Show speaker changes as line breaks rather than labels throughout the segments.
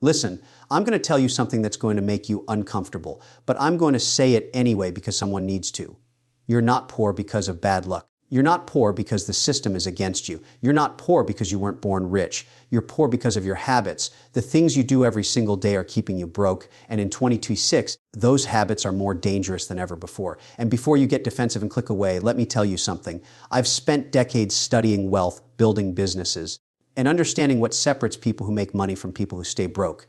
Listen, I'm going to tell you something that's going to make you uncomfortable, but I'm going to say it anyway because someone needs to. You're not poor because of bad luck. You're not poor because the system is against you. You're not poor because you weren't born rich. You're poor because of your habits. The things you do every single day are keeping you broke, and in 2026, those habits are more dangerous than ever before. And before you get defensive and click away, let me tell you something. I've spent decades studying wealth, building businesses, and understanding what separates people who make money from people who stay broke.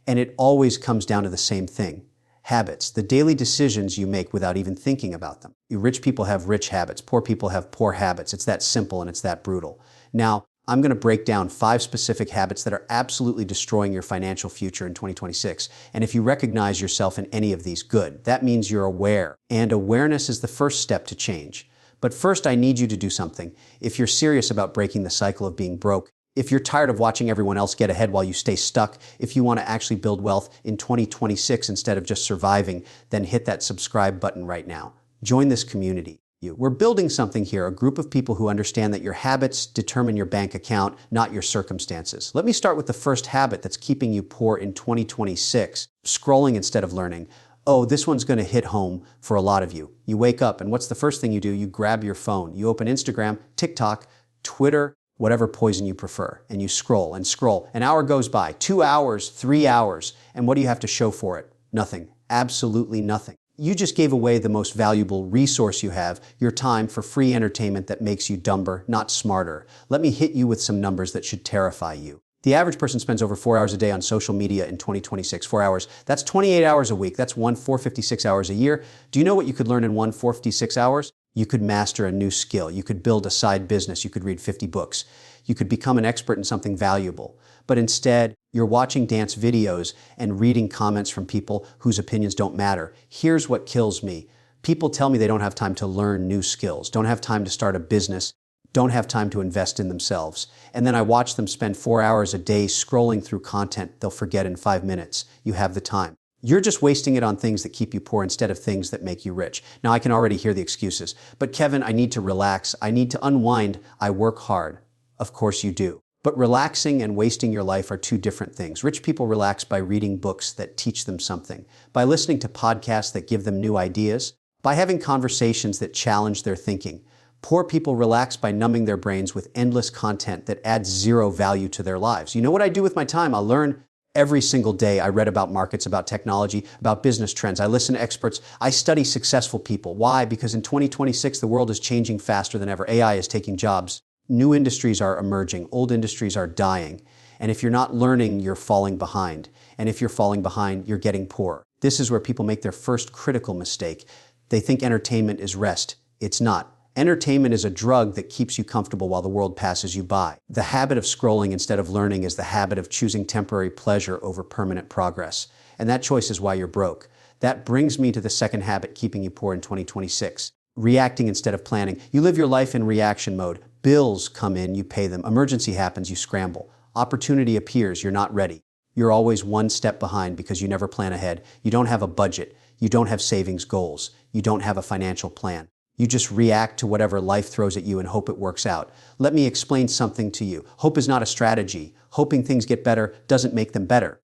And it always comes down to the same thing. Habits, the daily decisions you make without even thinking about them. Rich people have rich habits. Poor people have poor habits. It's that simple and it's that brutal. Now, I'm going to break down 5 specific habits that are absolutely destroying your financial future in 2026. And if you recognize yourself in any of these, good. That means you're aware. And awareness is the first step to change. But first, I need you to do something. If you're serious about breaking the cycle of being broke, if you're tired of watching everyone else get ahead while you stay stuck, if you want to actually build wealth in 2026 instead of just surviving, then hit that subscribe button right now. Join this community. We're building something here, a group of people who understand that your habits determine your bank account, not your circumstances. Let me start with the first habit that's keeping you poor in 2026, scrolling instead of learning. Oh, this one's going to hit home for a lot of you. You wake up and what's the first thing you do? You grab your phone. You open Instagram, TikTok, Twitter, whatever poison you prefer, and you scroll and scroll. An hour goes by, 2 hours, 3 hours, and what do you have to show for it? Nothing. Absolutely nothing. You just gave away the most valuable resource you have, your time, for free entertainment that makes you dumber, not smarter. Let me hit you with some numbers that should terrify you. The average person spends over 4 hours a day on social media in 2026. 4 hours. That's 28 hours a week. That's 456 hours a year. Do you know what you could learn in 456 hours? You could master a new skill. You could build a side business. You could read 50 books. You could become an expert in something valuable. But instead, you're watching dance videos and reading comments from people whose opinions don't matter. Here's what kills me. People tell me they don't have time to learn new skills, don't have time to start a business, don't have time to invest in themselves. And then I watch them spend 4 hours a day scrolling through content they'll forget in 5 minutes. You have the time. You're just wasting it on things that keep you poor instead of things that make you rich. Now, I can already hear the excuses. But Kevin, I need to relax. I need to unwind. I work hard. Of course you do. But relaxing and wasting your life are two different things. Rich people relax by reading books that teach them something, by listening to podcasts that give them new ideas, by having conversations that challenge their thinking. Poor people relax by numbing their brains with endless content that adds zero value to their lives. You know what I do with my time? I'll learn. Every single day I read about markets, about technology, about business trends. I listen to experts. I study successful people. Why? Because in 2026, the world is changing faster than ever. AI is taking jobs. New industries are emerging. Old industries are dying. And if you're not learning, you're falling behind. And if you're falling behind, you're getting poor. This is where people make their first critical mistake. They think entertainment is rest. It's not. Entertainment is a drug that keeps you comfortable while the world passes you by. The habit of scrolling instead of learning is the habit of choosing temporary pleasure over permanent progress. And that choice is why you're broke. That brings me to the second habit keeping you poor in 2026. Reacting instead of planning. You live your life in reaction mode. Bills come in, you pay them. Emergency happens, you scramble. Opportunity appears, you're not ready. You're always one step behind because you never plan ahead. You don't have a budget. You don't have savings goals. You don't have a financial plan. You just react to whatever life throws at you and hope it works out. Let me explain something to you. Hope is not a strategy. Hoping things get better doesn't make them better.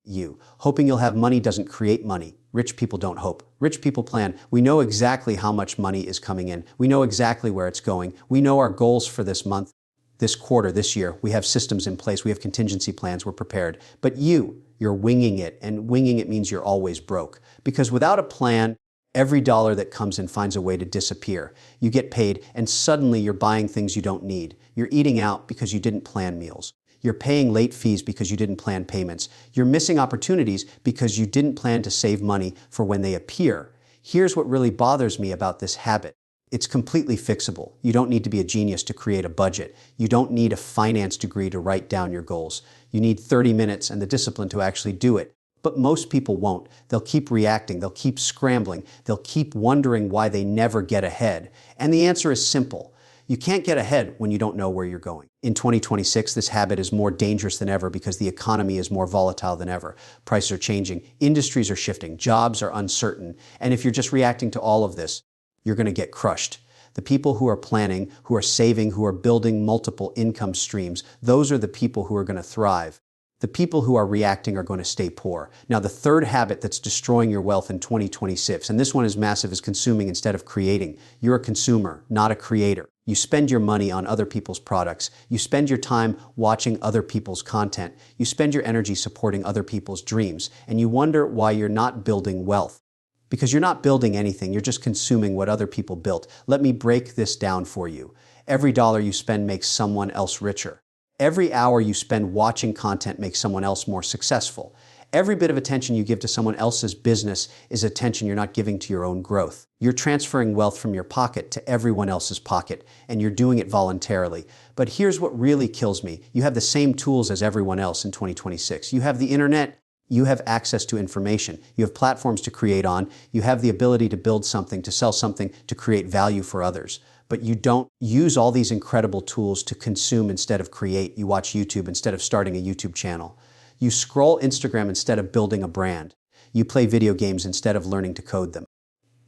Hoping you'll have money doesn't create money. Rich people don't hope. Rich people plan. We know exactly how much money is coming in. We know exactly where it's going. We know our goals for this month, this quarter, this year. We have systems in place. We have contingency plans. We're prepared. But you're winging it, and winging it means you're always broke. Because without a plan, every dollar that comes in finds a way to disappear. You get paid, and suddenly you're buying things you don't need. You're eating out because you didn't plan meals. You're paying late fees because you didn't plan payments. You're missing opportunities because you didn't plan to save money for when they appear. Here's what really bothers me about this habit. It's completely fixable. You don't need to be a genius to create a budget. You don't need a finance degree to write down your goals. You need 30 minutes and the discipline to actually do it. But most people won't. They'll keep reacting. They'll keep scrambling. They'll keep wondering why they never get ahead. And the answer is simple. You can't get ahead when you don't know where you're going. In 2026, this habit is more dangerous than ever because the economy is more volatile than ever. Prices are changing. Industries are shifting. Jobs are uncertain. And if you're just reacting to all of this, you're going to get crushed. The people who are planning, who are saving, who are building multiple income streams, those are the people who are going to thrive. The people who are reacting are going to stay poor. Now, the third habit that's destroying your wealth in 2026, and this one is massive, is consuming instead of creating. You're a consumer, not a creator. You spend your money on other people's products. You spend your time watching other people's content. You spend your energy supporting other people's dreams. And you wonder why you're not building wealth. Because you're not building anything, you're just consuming what other people built. Let me break this down for you. Every dollar you spend makes someone else richer. Every hour you spend watching content makes someone else more successful. Every bit of attention you give to someone else's business is attention you're not giving to your own growth. You're transferring wealth from your pocket to everyone else's pocket, and you're doing it voluntarily. But here's what really kills me. You have the same tools as everyone else in 2026. You have the internet. You have access to information. You have platforms to create on. You have the ability to build something, to sell something, to create value for others. But you don't use all these incredible tools to consume instead of create. You watch YouTube instead of starting a YouTube channel. You scroll Instagram instead of building a brand. You play video games instead of learning to code them.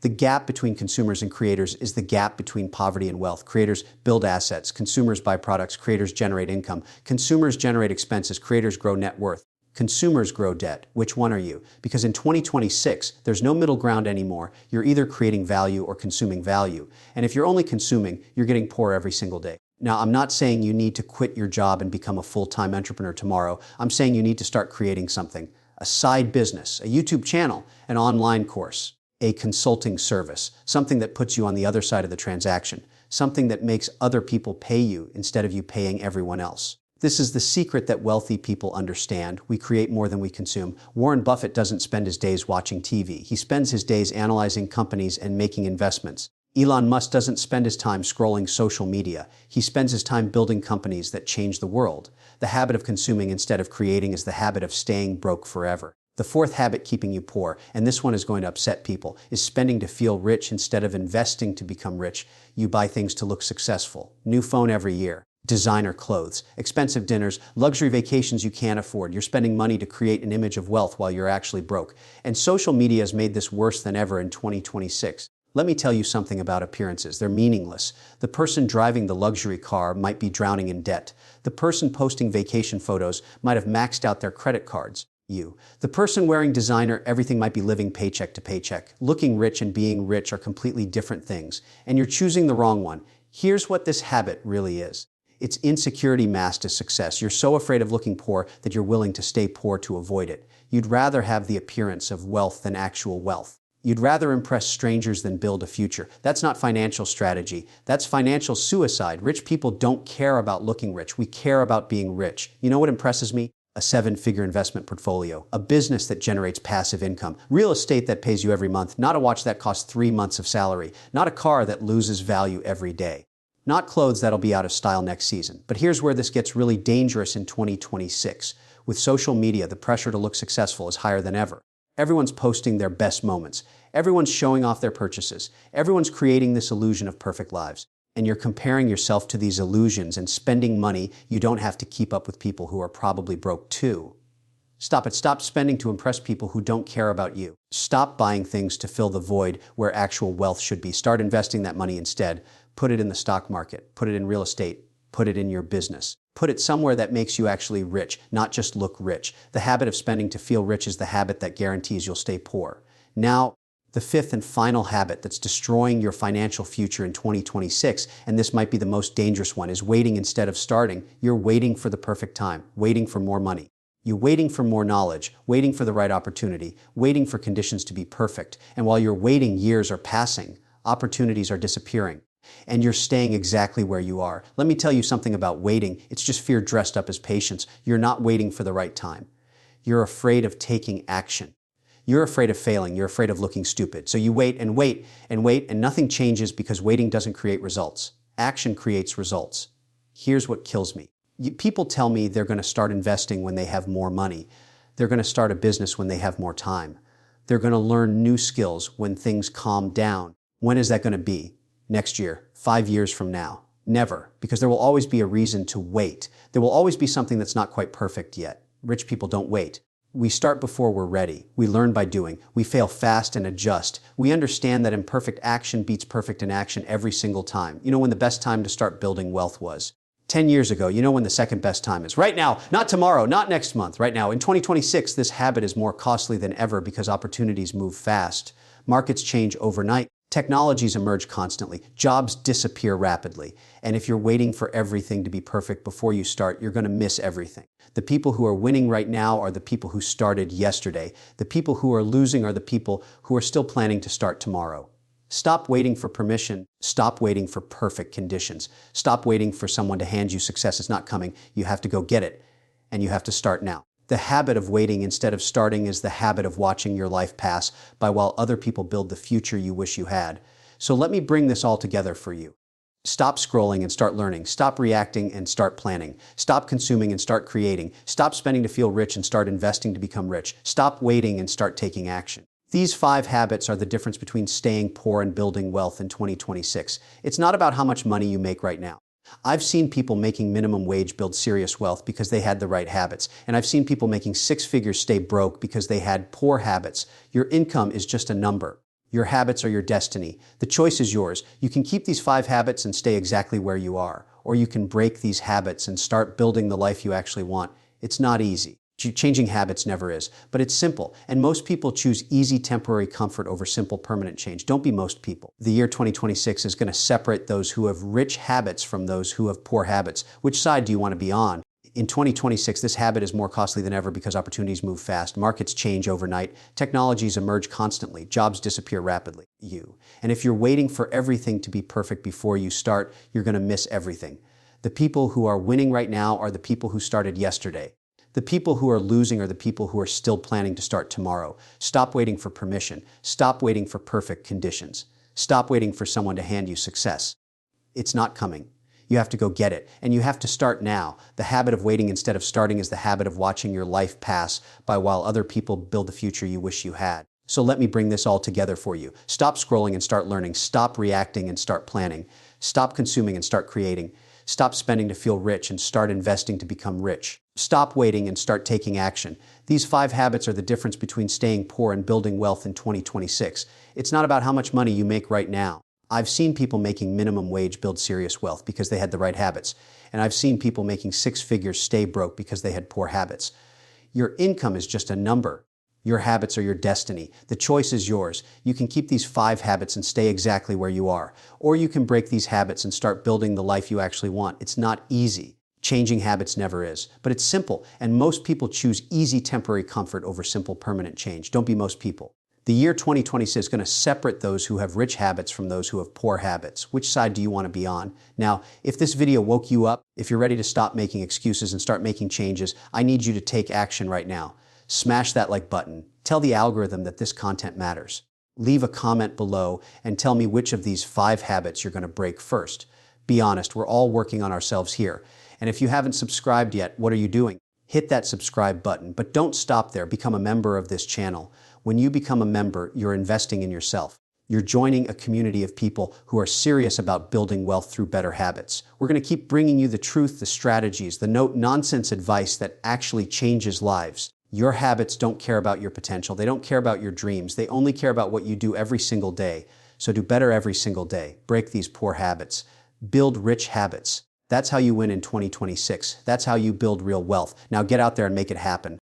The gap between consumers and creators is the gap between poverty and wealth. Creators build assets. Consumers buy products. Creators generate income. Consumers generate expenses. Creators grow net worth. Consumers grow debt. Which one are you? Because in 2026, there's no middle ground anymore. You're either creating value or consuming value. And if you're only consuming, you're getting poor every single day. Now, I'm not saying you need to quit your job and become a full-time entrepreneur tomorrow. I'm saying you need to start creating something. A side business, a YouTube channel, an online course, a consulting service, something that puts you on the other side of the transaction, something that makes other people pay you instead of you paying everyone else. This is the secret that wealthy people understand. We create more than we consume. Warren Buffett doesn't spend his days watching TV. He spends his days analyzing companies and making investments. Elon Musk doesn't spend his time scrolling social media. He spends his time building companies that change the world. The habit of consuming instead of creating is the habit of staying broke forever. The fourth habit keeping you poor, and this one is going to upset people, is spending to feel rich instead of investing to become rich. You buy things to look successful. New phone every year. Designer clothes, expensive dinners, luxury vacations you can't afford. You're spending money to create an image of wealth while you're actually broke. And social media has made this worse than ever in 2026. Let me tell you something about appearances. They're meaningless. The person driving the luxury car might be drowning in debt. The person posting vacation photos might have maxed out their credit cards. You. The person wearing designer everything might be living paycheck to paycheck. Looking rich and being rich are completely different things. And you're choosing the wrong one. Here's what this habit really is. It's insecurity masked as success. You're so afraid of looking poor that you're willing to stay poor to avoid it. You'd rather have the appearance of wealth than actual wealth. You'd rather impress strangers than build a future. That's not financial strategy. That's financial suicide. Rich people don't care about looking rich. We care about being rich. You know what impresses me? A 7-figure investment portfolio, a business that generates passive income, real estate that pays you every month, not a watch that costs 3 months of salary, not a car that loses value every day. Not clothes that'll be out of style next season. But here's where this gets really dangerous in 2026. With social media, the pressure to look successful is higher than ever. Everyone's posting their best moments. Everyone's showing off their purchases. Everyone's creating this illusion of perfect lives. And you're comparing yourself to these illusions and spending money you don't have to keep up with people who are probably broke too. Stop it. Stop spending to impress people who don't care about you. Stop buying things to fill the void where actual wealth should be. Start investing that money instead. Put it in the stock market. Put it in real estate. Put it in your business. Put it somewhere that makes you actually rich, not just look rich. The habit of spending to feel rich is the habit that guarantees you'll stay poor. Now, the fifth and final habit that's destroying your financial future in 2026, and this might be the most dangerous one, is waiting instead of starting. You're waiting for the perfect time, waiting for more money. You're waiting for more knowledge, waiting for the right opportunity, waiting for conditions to be perfect. And while you're waiting, years are passing, opportunities are disappearing, and you're staying exactly where you are. Let me tell you something about waiting. It's just fear dressed up as patience. You're not waiting for the right time. You're afraid of taking action. You're afraid of failing. You're afraid of looking stupid. So you wait and wait and wait, and nothing changes because waiting doesn't create results. Action creates results. Here's what kills me. People tell me they're going to start investing when they have more money. They're going to start a business when they have more time. They're going to learn new skills when things calm down. When is that going to be? Next year, 5 years from now? Never, because there will always be a reason to wait. There will always be something that's not quite perfect yet. Rich people don't wait. We start before we're ready. We learn by doing. We fail fast and adjust. We understand that imperfect action beats perfect inaction every single time. You know when the best time to start building wealth was? 10 years ago, you know when the second best time is. Right now, not tomorrow, not next month, right now. In 2026, this habit is more costly than ever because opportunities move fast. Markets change overnight. Technologies emerge constantly. Jobs disappear rapidly. And if you're waiting for everything to be perfect before you start, you're going to miss everything. The people who are winning right now are the people who started yesterday. The people who are losing are the people who are still planning to start tomorrow. Stop waiting for permission. Stop waiting for perfect conditions. Stop waiting for someone to hand you success. It's not coming. You have to go get it. And you have to start now. The habit of waiting instead of starting is the habit of watching your life pass by while other people build the future you wish you had. So let me bring this all together for you. Stop scrolling and start learning. Stop reacting and start planning. Stop consuming and start creating. Stop spending to feel rich and start investing to become rich. Stop waiting and start taking action. These 5 habits are the difference between staying poor and building wealth in 2026. It's not about how much money you make right now. I've seen people making minimum wage build serious wealth because they had the right habits. And I've seen people making 6 figures stay broke because they had poor habits. Your income is just a number. Your habits are your destiny. The choice is yours. You can keep these 5 habits and stay exactly where you are. Or you can break these habits and start building the life you actually want. It's not easy. Changing habits never is, but it's simple, and most people choose easy temporary comfort over simple permanent change. Don't be most people. The year 2026 is going to separate those who have rich habits from those who have poor habits. Which side do you want to be on? In 2026, this habit is more costly than ever because opportunities move fast, markets change overnight, technologies emerge constantly, jobs disappear rapidly. And if you're waiting for everything to be perfect before you start, you're going to miss everything. The people who are winning right now are the people who started yesterday. The people who are losing are the people who are still planning to start tomorrow. Stop waiting for permission. Stop waiting for perfect conditions. Stop waiting for someone to hand you success. It's not coming. You have to go get it, and you have to start now. The habit of waiting instead of starting is the habit of watching your life pass by while other people build the future you wish you had. So let me bring this all together for you. Stop scrolling and start learning. Stop reacting and start planning. Stop consuming and start creating. Stop spending to feel rich and start investing to become rich. Stop waiting and start taking action. These 5 habits are the difference between staying poor and building wealth in 2026. It's not about how much money you make right now. I've seen people making minimum wage build serious wealth because they had the right habits. And I've seen people making 6 figures stay broke because they had poor habits. Your income is just a number. Your habits are your destiny. The choice is yours. You can keep these 5 habits and stay exactly where you are. Or you can break these habits and start building the life you actually want. It's not easy. Changing habits never is. But it's simple, and most people choose easy temporary comfort over simple permanent change. Don't be most people. The year 2026 is going to separate those who have rich habits from those who have poor habits. Which side do you want to be on? Now, if this video woke you up, if you're ready to stop making excuses and start making changes, I need you to take action right now. Smash that like button. Tell the algorithm that this content matters. Leave a comment below and tell me which of these 5 habits you're going to break first. Be honest, we're all working on ourselves here. And if you haven't subscribed yet, what are you doing? Hit that subscribe button, but don't stop there. Become a member of this channel. When you become a member, you're investing in yourself. You're joining a community of people who are serious about building wealth through better habits. We're going to keep bringing you the truth, the strategies, the no-nonsense advice that actually changes lives. Your habits don't care about your potential. They don't care about your dreams. They only care about what you do every single day. So do better every single day. Break these poor habits. Build rich habits. That's how you win in 2026. That's how you build real wealth. Now get out there and make it happen.